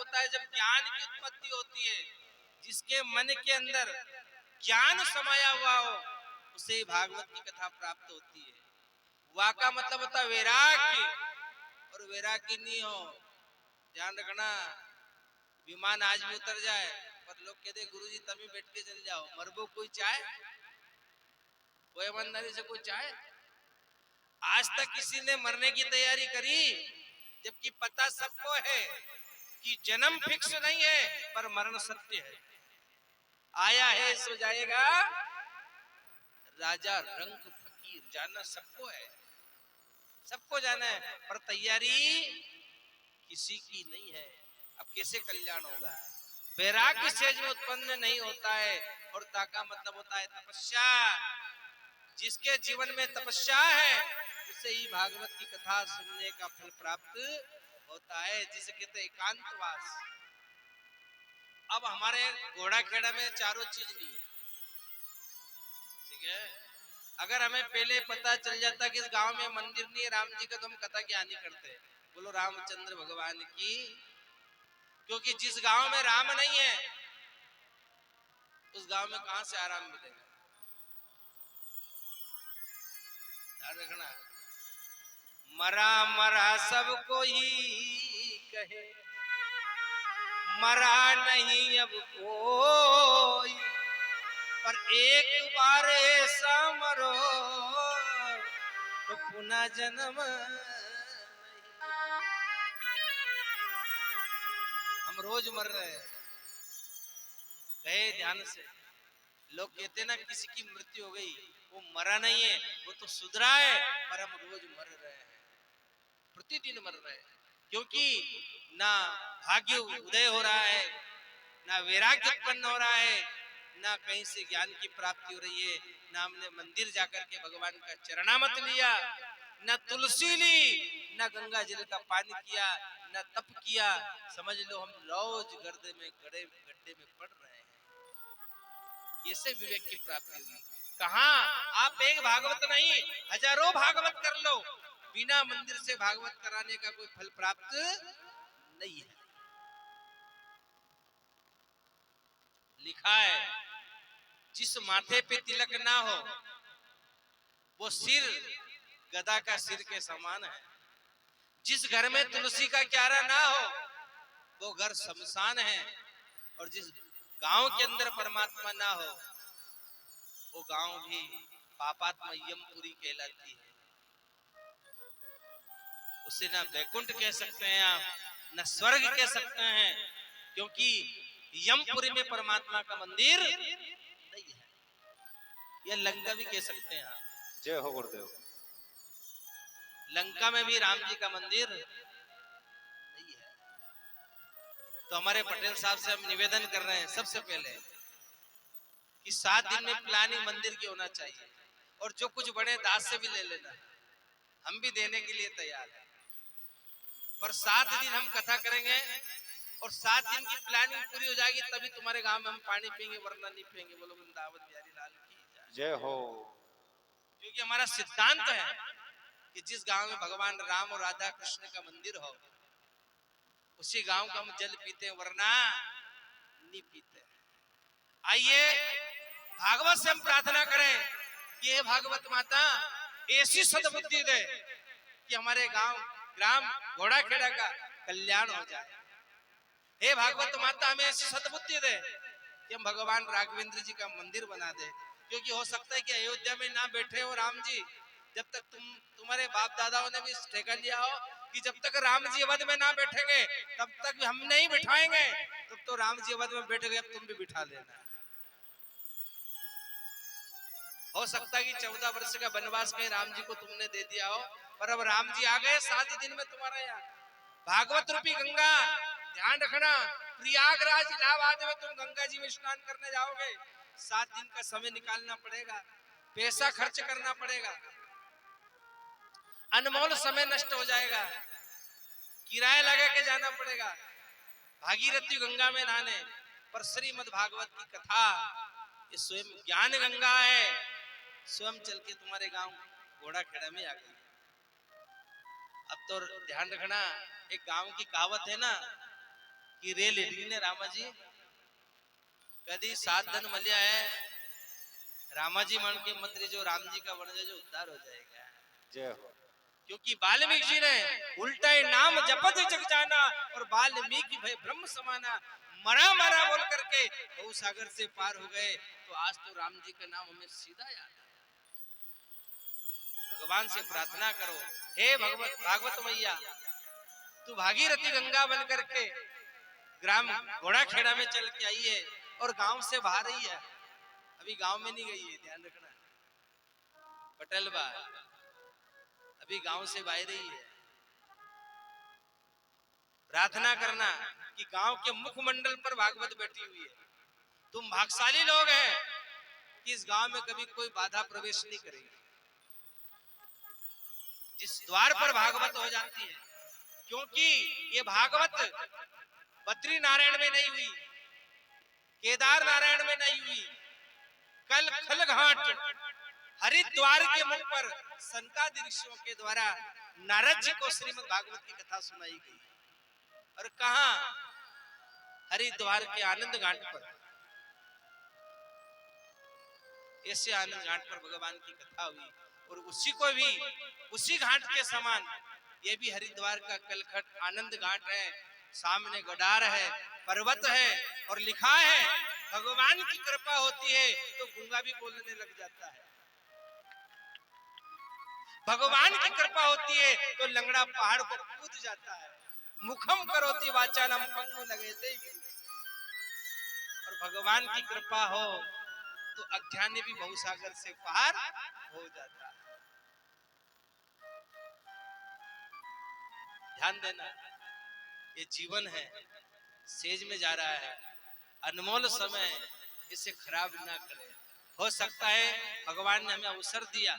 होता है जब ज्ञान की उत्पत्ति होती है। जिसके मन के अंदर ज्ञान समाया हुआ हो उसे ही भागवत की कथा प्राप्त होती है। वा का मतलब होता है वैराग्य, और वैराग्य नहीं हो, ध्यान रखना, विमान आज भी उतर जाए पर लोग कहते गुरुजी तभी बैठ के चल जाओ, मरबो कोई चाहे, कोई ईमानदारी से कोई चाहे? आज तक किसी ने मरने की तैयारी करी? जबकि पता सबको है कि जन्म फिक्स नहीं है पर मरण सत्य है। आया है सो जाएगा, राजा रंग फकीर, जाना सबको है, सबको जाना है, पर तैयारी किसी की नहीं है। अब कैसे कल्याण होगा? वैराग्य सहज में उत्पन्न नहीं होता है। और ताका मतलब होता है तपस्या। जिसके जीवन में तपस्या है उसे ही भागवत की कथा सुनने का फल प्राप्त होता है, जिसे कहते हैं एकांतवास। अब हमारे घोड़ा खेड़ा में चारों चीज नहीं है, ठीक है? अगर हमें पहले पता चल जाता कि इस गांव में मंदिर नहीं है राम जी का, तो हम कथा क्या नहीं करते, बोलो रामचंद्र भगवान की। क्योंकि जिस गांव में राम नहीं है उस गांव में कहां से आराम मिलेगा? ध्यान रखना, मरा मरा सबको ही कहे, मरा नहीं अब कोई, पर एक बार ऐसा मरो तो पुनः जन्म नहीं। हम रोज मर रहे हैं, कहे ध्यान से। लोग कहते ना किसी की मृत्यु हो गई, वो मरा नहीं है, वो तो सुधरा है, पर हम रोज मर रहे हैं, प्रतिदिन मर रहे हैं। क्योंकि ना भाग्य उदय हो रहा है, ना वैराग्य उत्पन्न हो रहा है, ना कहीं से ज्ञान की प्राप्ति हो रही है, ना हमने मंदिर जाकर के भगवान का चरणामत लिया, ना तुलसी ली, ना गंगा जल का पानी किया, ना तप किया। समझ लो हम रोज गर्दे में गड्ढे में पड़ रहे हैं। कैसे विवेक की प्राप्ति हुई? कहां? आप एक भागवत नहीं हजारों भागवत कर लो, बिना मंदिर से भागवत कराने का कोई फल प्राप्त नहीं है। लिखा है जिस माथे पे तिलक ना हो वो सिर गधा का सिर के समान है। जिस घर में तुलसी का क्यारा ना हो वो घर शमशान है। और जिस गांव के अंदर परमात्मा ना हो वो गांव भी पापात्मा यमपुरी कहलाती है। उसे ना वैकुंठ कह सकते हैं आप, ना स्वर्ग कह सकते हैं, क्योंकि यमपुरी में परमात्मा का मंदिर नहीं है। यह लंका भी कह सकते हैं आप। जय हो गुरुदेव। लंका में भी राम जी का मंदिर नहीं है। तो हमारे पटेल साहब से हम निवेदन कर रहे हैं सबसे पहले कि 7 दिन में प्लानिंग मंदिर की होना चाहिए, और जो कुछ बड़े दास से भी ले लेना, हम भी देने के लिए तैयार हैं। पर 7 दिन हम कथा करेंगे और 7 दिन की प्लानिंग पूरी हो जाएगी तभी तुम्हारे गांव में हम पानी पिएंगे, वरना नहीं पिएंगे। बोलो वृंदावन बिहारी लाल की जय हो। क्योंकि हमारा सिद्धांत है कि जिस गांव में भगवान राम और राधा कृष्ण का मंदिर हो उसी गांव का हम जल पीते हैं, वरना नहीं पीते। आइए भागवत से हम प्रार्थना करें कि हे भागवत माता ऐसी सद्बुद्धि दे कि हमारे गांव ग्राम घोड़ा खेड़ा का कल्याण हो जाए। हे भागवत माता हमें ऐसी सद्बुद्धि दे कि हम भगवान राघवेंद्र जी का मंदिर बना दे। क्योंकि हो सकता है कि अयोध्या में ना बैठे हो राम जी, जब तक तुम्हारे बाप दादाओं ने भी ठेका लिया हो कि जब तक राम जी अवध में ना बैठेंगे तब तक हम नहीं बिठाएंगे, तब तो राम जी अवध में बैठ गए, अब तुम भी बिठा लेना। हो सकता है कि 14 वर्ष का वनवास कहीं राम जी को तुमने दे दिया हो, पर अब राम जी आ गए 7 दिन में तुम्हारा यहाँ भागवत रूपी गंगा। ध्यान रखना, प्रयागराज इलाहाबाद में तुम गंगा जी में स्नान करने जाओगे, 7 दिन का समय निकालना पड़ेगा, पैसा खर्च करना पड़ेगा, अनमोल समय नष्ट हो जाएगा, किराया लगा के जाना पड़ेगा भागीरथी गंगा में नहाने। पर श्रीमद् भागवत की कथा ये स्वयं ज्ञान गंगा है, स्वयं चल के तुम्हारे गांव घोड़ा खेड़ा में आ गई। अब तो ध्यान रखना, एक गांव की कहावत है ना कि रे लेडी ने रामा जी कदी 7 दिन मलिया है रामा जी मन के मंत्री जो राम जी का बन जाए जो उद्धार हो जाएगा। जय हो। क्योंकि वाल्मीकि जी ने उल्टा ही नाम जपत जग जाना और वाल्मीकि भय ब्रह्म समाना मरा मरा बोल करके भव सागर से पार हो गए। तो आज तो राम जी का नाम हमें सीधा याद है। भगवान से प्रार्थना करो, हे भगवत भागवत मैया तू भागीरथी गंगा बन करके ग्राम घोड़ा खेड़ा में चल के आई है और गांव से बाहर ही है, अभी गांव में नहीं गई है, ध्यान रखना पटेल बा अभी गांव से बाहर ही है। प्रार्थना करना कि गांव के मुखमंडल पर भागवत बैठी हुई है। तुम भाग्यशाली लोग हैं कि इस गांव में कभी कोई बाधा प्रवेश नहीं करेगी। जिस द्वार पर भागवत हो जाती है, क्योंकि ये भागवत बद्री नारायण में नहीं हुई, केदार नारायण में नहीं हुई, कल खलघाट हरिद्वार के मुख पर सनकादि ऋषियों के द्वारा नारद जी को श्रीमद् भागवत की कथा सुनाई गई। और कहा हरिद्वार के आनंद घाट पर, ऐसे आनंद घाट पर भगवान की कथा हुई। और उसी को भी उसी घाट के समान ये भी हरिद्वार का कलखट आनंद घाट है, सामने गडार है, पर्वत है और लिखा है भगवान की कृपा होती है तो गूंगा भी बोलने लग जाता है, भगवान की कृपा होती है तो लंगड़ा पहाड़ को कूद जाता है, मुखम करोति वाचालम पंगु लगेते। और भगवान की कृपा हो तो अज्ञानी भी भवसागर से पार हो जाता है। ध्यान देना, ये जीवन है, सेज में जा रहा है, अनमोल समय, इसे खराब ना करें। हो सकता है भगवान ने हमें अवसर दिया,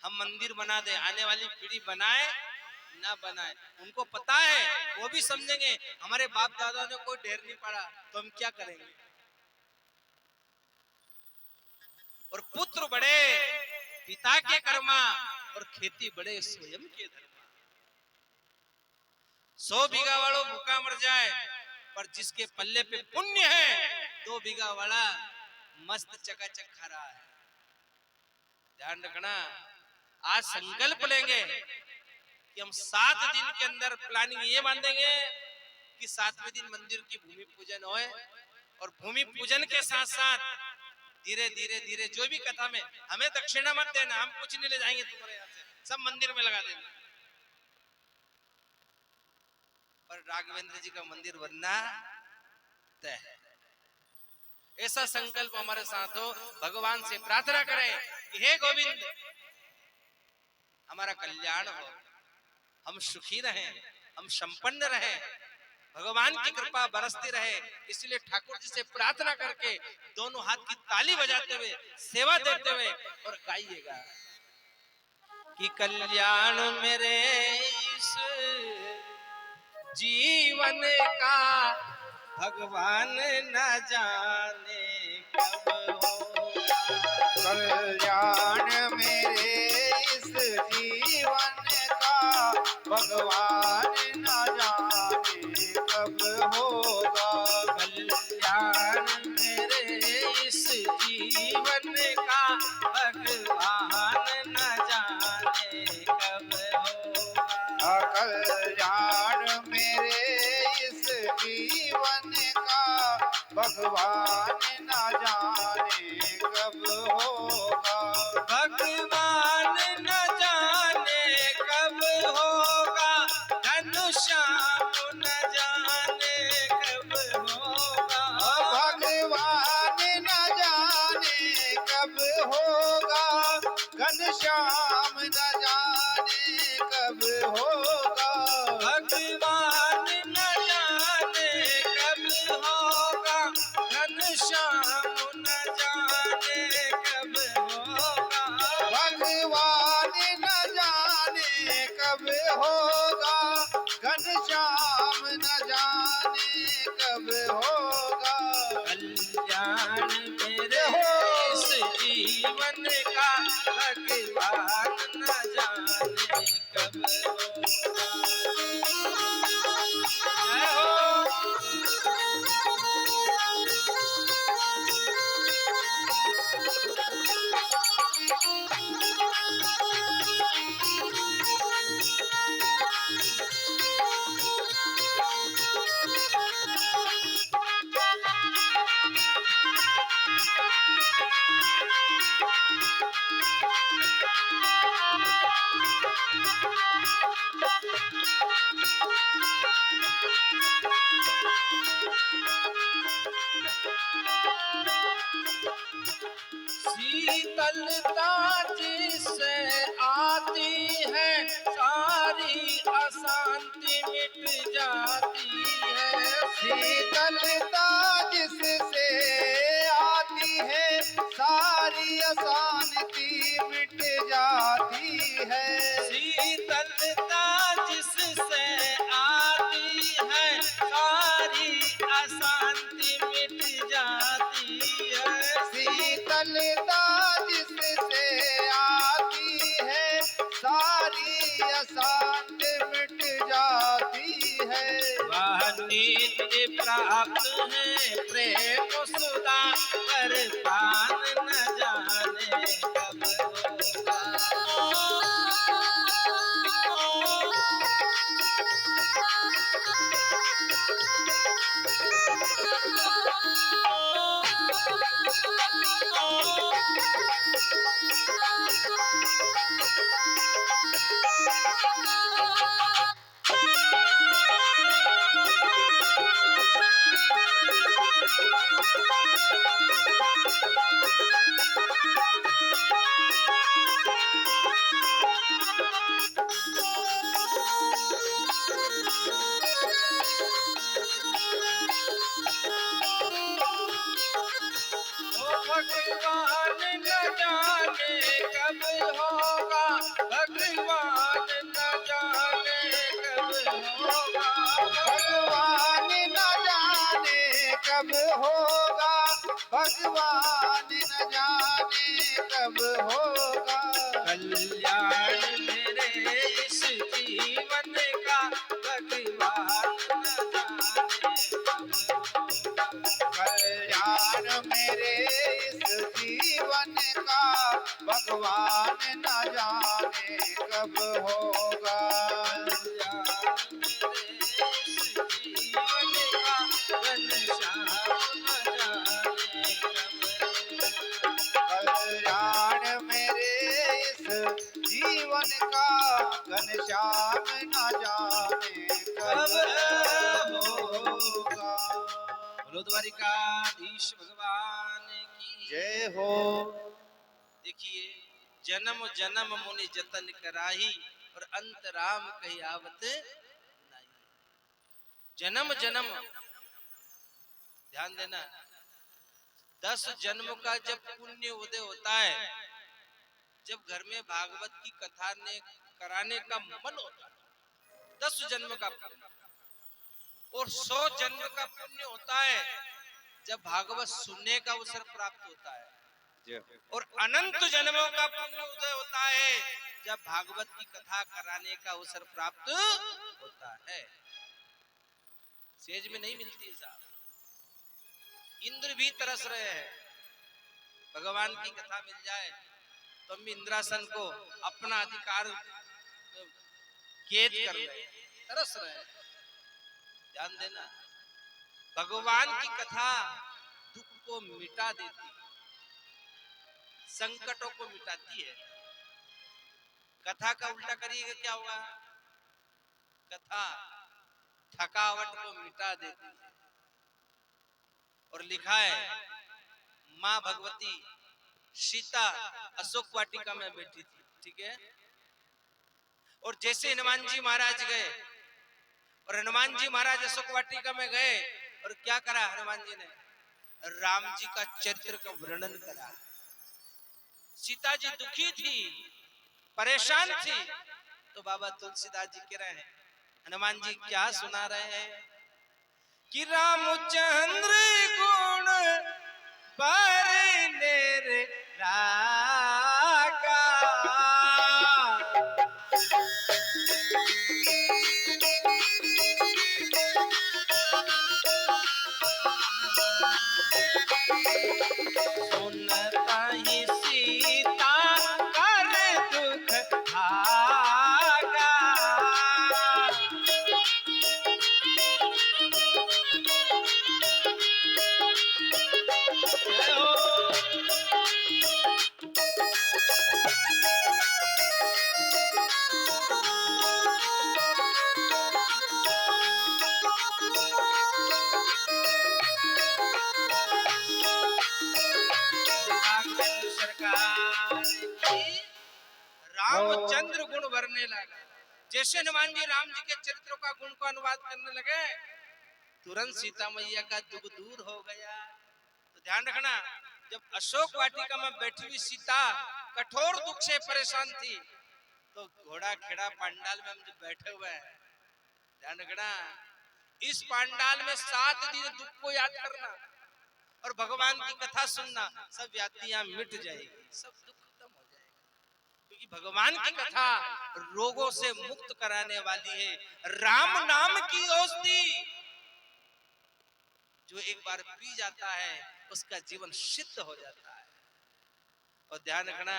हम मंदिर बना दे, आने वाली पीढ़ी बनाए ना बनाए, उनको पता है, वो भी समझेंगे हमारे बाप दादा ने कोई ढेर नहीं पड़ा तो हम क्या करेंगे। और पुत्र बड़े पिता के कर्मा और खेती बड़े स्वयं के धर्मा। 100 बीघा वालों भूखा मर जाए पर जिसके पल्ले पे पुण्य है 2 बीघा वाला मस्त चकाचक खा रहा है। ध्यान रखना, आज संकल्प लेंगे कि हम 7 दिन के अंदर प्लानिंग ये बांधेंगे कि 7वें दिन मंदिर की भूमि पूजन होए और भूमि पूजन के साथ साथ धीरे धीरे धीरे जो भी कथा में हमें दक्षिणा मत देना, हम कुछ नहीं ले जाएंगे तुम्हारे यहाँ से, सब मंदिर में लगा देना, पर राघवेंद्र जी का मंदिर बनना तय है। ऐसा संकल्प हमारे साथ हो, भगवान से प्रार्थना करें कि हे गोविंद हमारा कल्याण हो, हम सुखी रहें, हम संपन्न रहें, भगवान की कृपा बरसती रहे। इसलिए ठाकुर जी से प्रार्थना करके दोनों हाथ की ताली बजाते हुए सेवा देते हुए और गाइएगा कि कल्याण मेरे इस जीवन का भगवान न जाने कब होगा, कल्याण मेरे इस जीवन का भगवान न जाने कब होगा, कल्याण मेरे इस जीवन का भगवान न जाने कब होगा, कल्याण मेरे इस जीवन का भगवान न जाने कब होगा, भगवान न जाने कब होगा, घनश्याम न जाने कब होगा, भगवान न जाने कब होगा, घनश्याम न जाने कब होगा, भगवान न जाने कब होगा, घनश्याम न जाने कब होगा, भगवान न जाने कब होगा, घनश्याम न जाने कब होगा, कल्याण मेरे इस जीवन का भगवान न जाने कब होगा। शीतलता जिससे आती है सारी अशांति मिट जाती है। शीतलता जिससे आती है सारी अशांति मिट जाती है। शीतलता जिससे आती है सारी अशांति मिट जाती है। शीतलता जिससे आती है सारी अशांति मिट जाती है। वह नित्य प्राप्त है प्रेम सुधा पर पान न जाने कब होगा। भगवान न जाने कब होगा, भगवान न जाने कब होगा। भगवान न जाने कब होगा, भगवान न जाने कब होगा। कल्याण मेरे इस जीवन का भगवान न जाने कब होगा। कल्याण मेरे इस जीवन का भगवान न जाने कब होगा। कल्याण मेरे इस जीवन का घनश्याम न जाने कब होगा। बोलो द्वारिकाधीश भगवान की जय हो। देखिए, जन्म जन्म मुनि जतन कराही और अंत राम कही आवत नहीं। जन्म जन्म ध्यान देना, 10 जन्म का जब पुण्य उदय होता है, जब घर में भागवत की कथा ने कराने का मन होता है, 10 जन्म का पुण्य। और 100 जन्म का पुण्य होता है जब भागवत सुनने का अवसर प्राप्त होता है। और अनंत जन्मों का पुण्य उदय होता है जब भागवत की कथा कराने का अवसर प्राप्त होता है। सेज में नहीं मिलती साहब। इंद्र भी तरस रहे हैं, भगवान की कथा मिल जाए तो हम भी इंद्रासन को अपना अधिकार कैद कर रहे, तरस रहे। ध्यान देना, भगवान की कथा दुख को मिटा देती, संकटों को मिटाती है। कथा का उल्टा करिएगा क्या होगा? कथा थकावट को मिटा देती है। और लिखा है, मां भगवती सीता अशोक वाटिका में बैठी थी, ठीक है। और जैसे हनुमान जी महाराज गए, और हनुमान जी महाराज अशोक वाटिका में गए, और क्या करा हनुमान जी ने? राम जी का चरित्र का वर्णन करा। सीता जी दुखी थी, परेशान थी, तो बाबा तुलसीदास जी कह रहे हैं, हनुमान जी क्या सुना रहे हैं कि रामचंद्र गुण बरने रे रागा। सुनता ही सीता कर दुख भागा। भरने लगा। जैसे हनुमान जी राम जी के चरित्रों का गुण को अनुवाद करने लगे, तुरंत सीता मैया का दुख दूर हो गया। तो ध्यान रखना, जब अशोक वाटिका में बैठी हुई सीता कठोर दुख से परेशान थी, तो घोड़ा खेड़ा पंडाल में हम जो बैठे हुए हैं, ध्यान रखना, इस पंडाल में 7 दिन दुख को याद करना और भगवान की कथा सुनना, सब व्याधियां मिट जाएगी, सब दुख खत्म हो जाएगा। क्योंकि भगवान की कथा रोगों से मुक्त कराने वाली है। राम नाम की औषधि जो एक बार पी जाता है उसका जीवन सिद्ध हो जाता है। और ध्यान रखना,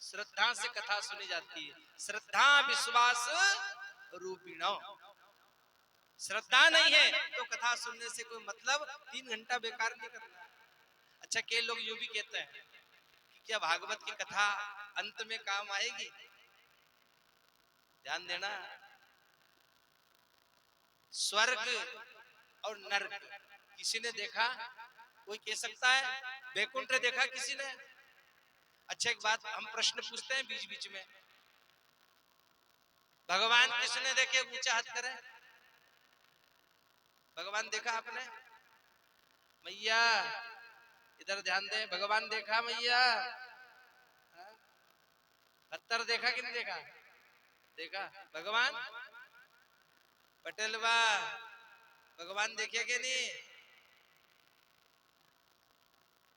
श्रद्धा से कथा सुनी जाती है। श्रद्धा विश्वास रूपिणो, श्रद्धा नहीं है तो कथा सुनने से कोई मतलब, 3 घंटा बेकार नहीं करना। अच्छा, कई लोग यूं भी कहते हैं कि क्या भागवत की कथा अंत में काम आएगी? ध्यान देना, स्वर्ग और नरक किसी ने देखा? कोई कह सकता है? वैकुंठ देखा किसी ने? अच्छा, एक बात हम प्रश्न पूछते हैं बीच बीच में, भगवान किसने देखे? ऊंचा हाथ करे। भगवान देखा आपने? मैया इधर ध्यान दे, भगवान देखा मैया? पत्थर देखा कि नहीं देखा? देखा। भगवान पटेल बा, भगवान देखे कि नहीं?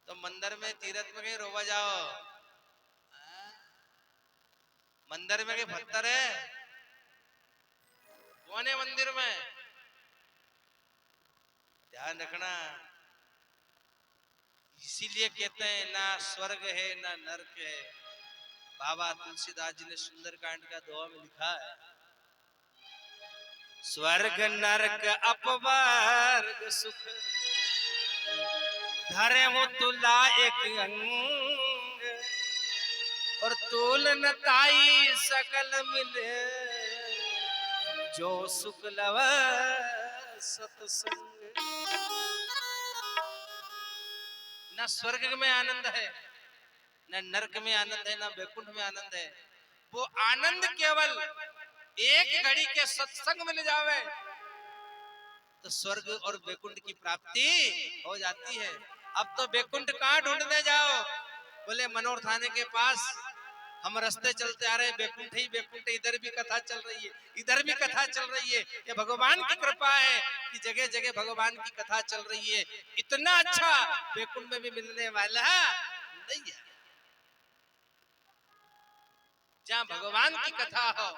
तो मंदिर में तीर्थ में कहीं रोवा जाओ, मंदिर में कहीं पत्थर है? कौन है मंदिर में? ध्यान रखना, इसीलिए कहते हैं ना स्वर्ग है ना नरक है। बाबा तुलसीदास जी ने सुंदरकांड का दोहा में लिखा है, स्वर्ग नरक अपवर्ग सुख धरे हो तुला एक अंग, और तुलन ताई सकल मिले जो सुख लव सत्संग। ना स्वर्ग में आनंद है, ना नरक में आनंद है, ना वैकुंठ में आनंद है। वो आनंद केवल एक घड़ी के सत्संग में ले जावे तो स्वर्ग और वैकुंठ की प्राप्ति हो जाती है। अब तो वैकुंठ कहाँ ढूंढने जाओ? बोले मनोहर थाने के पास हम रास्ते चलते आ रहे, वैकुंठ ही वैकुंठ, इधर भी कथा चल रही है, इधर भी कथा चल रही है। ये भगवान की कृपा है कि जगह जगह भगवान की कथा चल रही है। इतना अच्छा वैकुंठ में भी मिलने वाला नहीं है। जहाँ भगवान की कथा हो,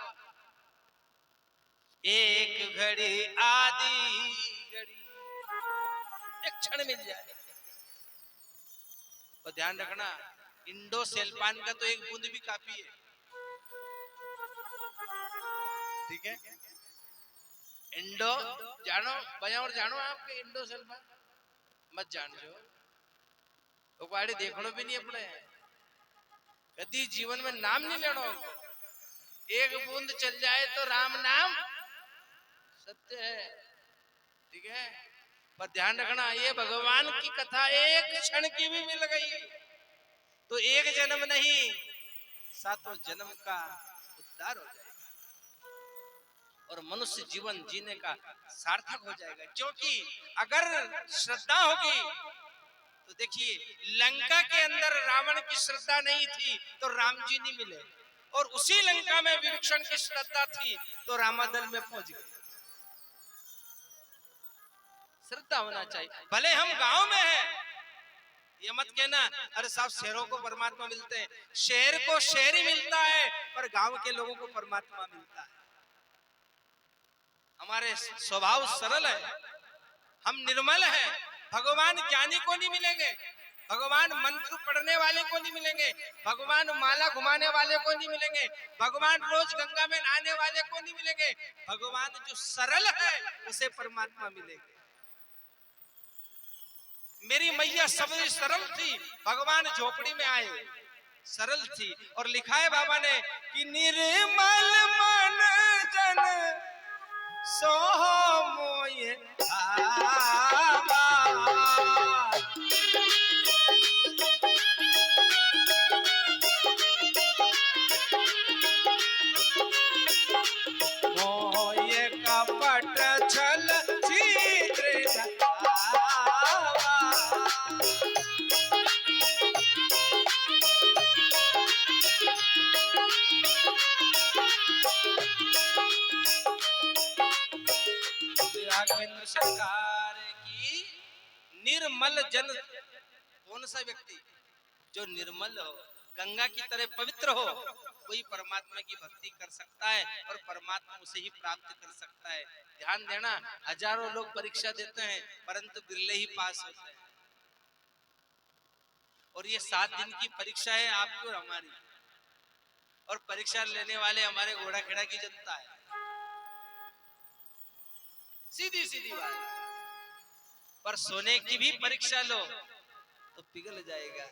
एक घड़ी आदि घड़ी एक क्षण मिल जाए। और ध्यान रखना, इंडो सेल्पान का तो एक बूंद भी काफी है, ठीक है? इंडो जानो भैया, और जानो आपके इंडो सेल्पान मत जान जो तो पाड़ी देखनो भी नहीं अपने, कभी जीवन में नाम नहीं लेनो। एक बूंद चल जाए तो राम नाम सत्य है, ठीक है? पर ध्यान रखना, ये भगवान की कथा एक क्षण की भी मिल गई तो एक जन्म नहीं, 7 जन्म का उद्धार हो जाएगा और मनुष्य जीवन जीने का सार्थक हो जाएगा। क्योंकि अगर श्रद्धा होगी तो देखिए, लंका के अंदर रावण की श्रद्धा नहीं थी तो राम जी नहीं मिले, और उसी लंका में विभीषण की श्रद्धा थी तो रामादल में पहुंच गए। श्रद्धा होना चाहिए। भले हम गांव में हैं, ये मत कहना अरे साहब शहरों को परमात्मा मिलते हैं। शहर को शहर ही मिलता है पर गांव के लोगों को परमात्मा मिलता है। हमारे स्वभाव सरल है, हम निर्मल हैं। भगवान ज्ञानी को नहीं मिलेंगे, भगवान मंत्र पढ़ने वाले को नहीं मिलेंगे, भगवान माला घुमाने वाले को नहीं मिलेंगे, भगवान रोज गंगा में नहाने वाले को नहीं मिलेंगे। भगवान जो सरल है उसे परमात्मा मिलेंगे। मेरी मैया सबसे सरल थी, भगवान झोपड़ी में आए, सरल थी। और लिखा है बाबा ने कि निर्मल मन जन सो मोये धामा। निर्मल जन, कौन सा व्यक्ति जो निर्मल हो, गंगा की तरह पवित्र हो, वही परमात्मा की भक्ति कर सकता है और परमात्मा उसे ही प्राप्त कर सकता है। ध्यान देना, हजारों लोग परीक्षा देते हैं परंतु बिरले ही पास होते हैं। और ये 7 दिन की परीक्षा है आपकी और हमारी, और परीक्षा लेने वाले हमारे घोड़ा खेड़ा की जनता है। सीधी सीधी बात। पर सोने की भी परीक्षा लो तो पिघल जाएगा।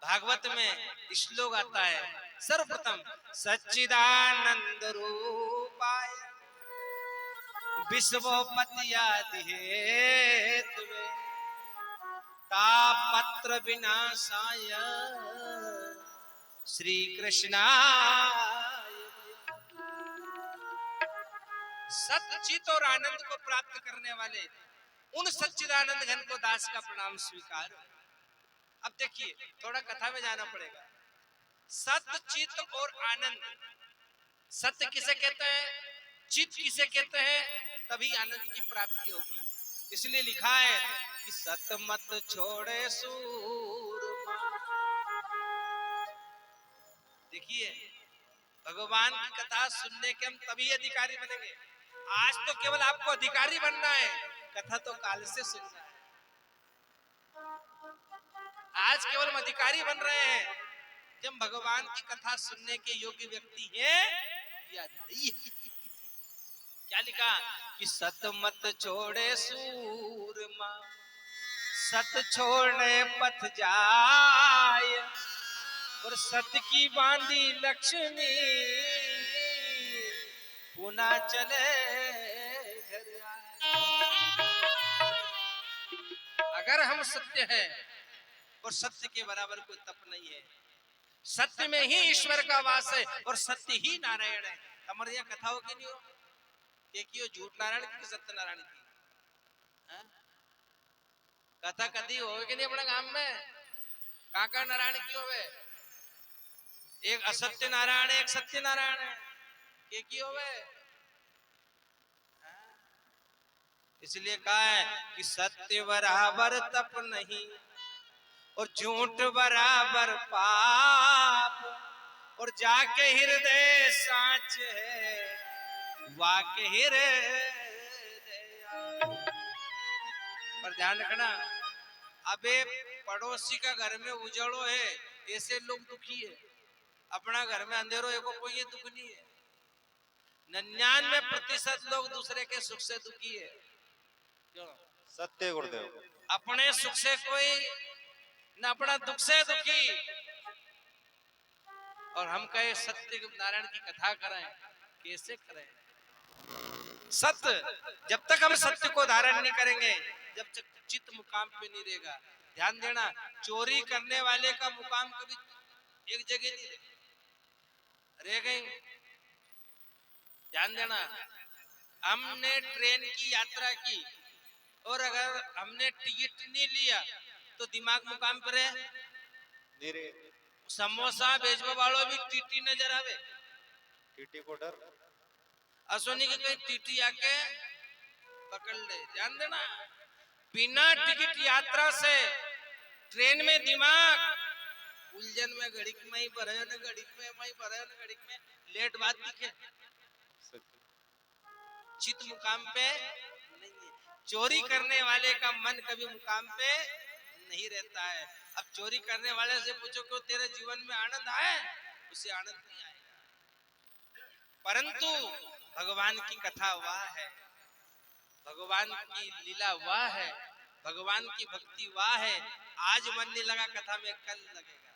भागवत में श्लोक आता है, सर्वप्रथम सच्चिदानंद रूपाय विश्वोपत्यादि हेतवे तापत्र विनाशाय श्री कृष्णाय। सच्चित और आनंद को प्राप्त करने वाले उन सच्चिदानंद घन को दास का प्रणाम स्वीकार। अब देखिए, थोड़ा कथा में जाना पड़ेगा। सत्य, चित और आनंद, सत्य किसे कहते हैं, चित किसे कहते हैं, तभी आनंद की प्राप्ति होगी। इसलिए लिखा है कि सत मत छोड़े सूरमा। देखिए, भगवान की कथा सुनने के हम तभी अधिकारी बनेंगे। आज तो केवल आपको अधिकारी बनना है, कथा तो काल से सुनना है। आज केवल हम अधिकारी बन रहे हैं कि हम भगवान की कथा सुनने के योग्य व्यक्ति हैं या नहीं। क्या लिखा कि सत मत छोड़े सूरमा, सत छोड़ने पथ जाय, और सत की बांधी लक्ष्मी पुनः चले घर आए। अगर हम सत्य हैं, और सत्य के बराबर कोई तप नहीं है, सत्य में ही ईश्वर का वास है और सत्य ही नारायण है। हमारे यहाँ कथा हो कि नहीं हो, एक ही झूठ नारायण की सत्य नारायण की हा? कथा कदी हो कि नहीं अपने गांव में, काका नारायण की होवे, एक असत्य नारायण है, एक सत्य नारायण है, एक ही होवे। इसलिए कहा है कि सत्य बराबर तप नहीं और झूठ बराबर पाप, और जाके हृदय साच है वाके हृदय। पर ध्यान रखना, अबे पड़ोसी का घर में उजड़ो है, ऐसे लोग दुखी है, अपना घर में अंधेरो है, कोई ये दुख नहीं है। 99% लोग दूसरे के सुख से दुखी है। क्यों? सत्य गुरुदेव। अपने सुख से कोई न अपना दुख से दुखी। और हम कहे सत्य नारायण की कथा करें, कैसे करें? सत्य, जब तक हम सत्य को धारण नहीं करेंगे, जब तक चित्त मुकाम पे नहीं रहेगा। ध्यान देना, चोरी करने वाले का मुकाम कभी एक जगह नहीं रह गई। ध्यान देना, हमने ट्रेन की यात्रा की और अगर हमने टिकट नहीं लिया तो दिमाग मुकाम पर है। समोसा बेचवा वालों भी टीटी नजर आवे, टीटी को डर, असोनी के कहीं टीटी आके पकड़ ले। ध्यान देना, बिना टिकट यात्रा से ट्रेन में दिमाग उलझन में, घड़ीक में ही भरे न घड़ीक में मई भरे न घड़ीक में लेट बात दिखे। चित मुकाम पे नहीं है। चोरी करने वाले का मन कभी मुकाम पे नहीं रहता है। अब चोरी करने वाले से पूछो कि तेरे जीवन में आनंद आए, उसे आनंद नहीं आएगा। परंतु भगवान की कथा वाह है, भगवान की लीला वाह है, भगवान की भक्ति वाह है। आज मन नहीं लगा कथा में, कल लगेगा।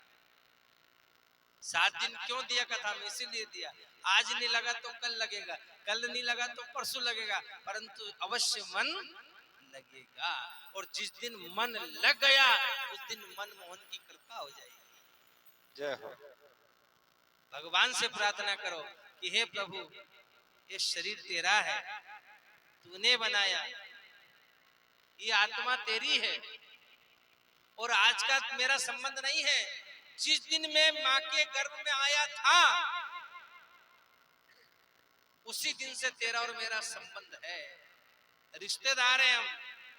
7 दिन क्यों दिया कथा में? इसीलिए दिया। आज नहीं लगा तो कल लगेगा, कल नहीं लगा तो परसों लगेगा, परंतु अवश्य मन लगेगा। और जिस दिन मन लग गया उस दिन मनमोहन की कृपा हो जाएगी। जय हो। भगवान से प्रार्थना करो कि हे प्रभु, ये शरीर तेरा है, तूने बनाया, ये आत्मा तेरी है, और आज का मेरा संबंध नहीं है। जिस दिन मैं मां के गर्भ में आया था उसी दिन से तेरा और मेरा संबंध है, रिश्तेदार हैं हम।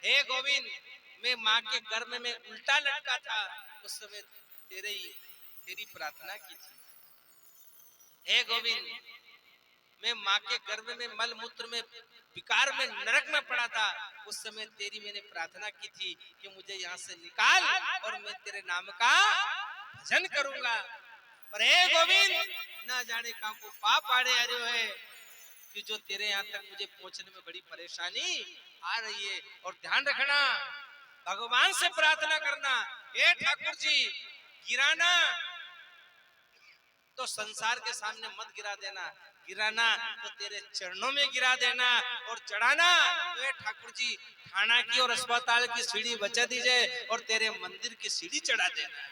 हे गोविंद, मैं माँ के गर्भ में उल्टा लटका था, उस समय तेरी प्रार्थना की थी। हे गोविंद, मैं माँ के गर्भ में मल मूत्र में विकार में नरक में पड़ा था, उस समय तेरी मैंने प्रार्थना की थी कि मुझे यहाँ से निकाल और मैं तेरे नाम का भजन करूंगा। पर हे गोविंद, ना जाने कहां को पाप आड़े आ रहे है कि जो तेरे यहाँ तक मुझे पहुंचने में बड़ी परेशानी आ रही है। और ध्यान रखना, भगवान से प्रार्थना करना, हे ठाकुर जी गिराना तो संसार के सामने मत गिरा देना, गिराना तो तेरे चरणों में गिरा देना, और चढ़ाना तो ये ठाकुर जी थाना की और अस्पताल की सीढ़ी बचा दीजिए और तेरे मंदिर की सीढ़ी चढ़ा देना।